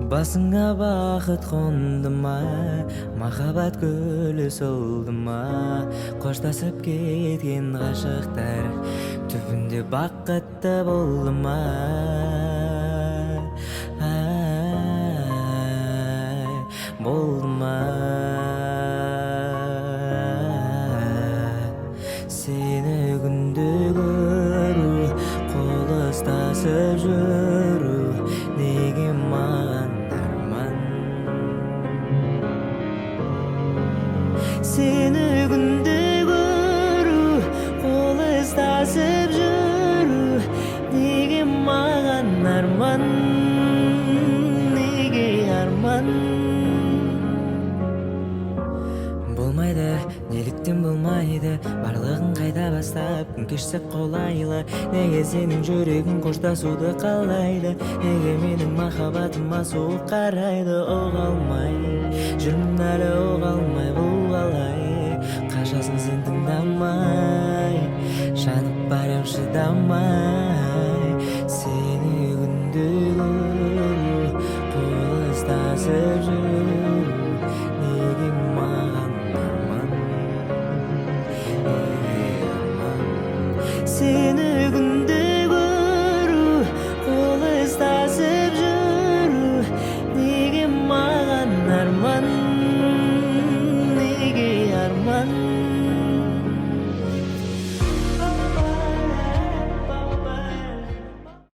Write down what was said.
Басыңа бақыт қонды ма, махаббат гүлі солды ма, қоштасып кеткен ғашықтар түбінде бақытты болды ма? Болды ма? Сені күнде көру, қол ұстасып жүру, неге маған арман? Сені күнде көру, қол ұстасып жүру, неге маған арман? Неге арман? Болмайды, неліктен болмайды, барлығын қайта бастап күн кешсек қолайлы. Неге сенің жүрегің қоштасуды қалайды, неге менің махаббатыма суық қарайды? Оға алмай жүрмін әлі, оға алмай, бұл қалай? Қашасың сен тыңдамай, жанып барам шыдамай.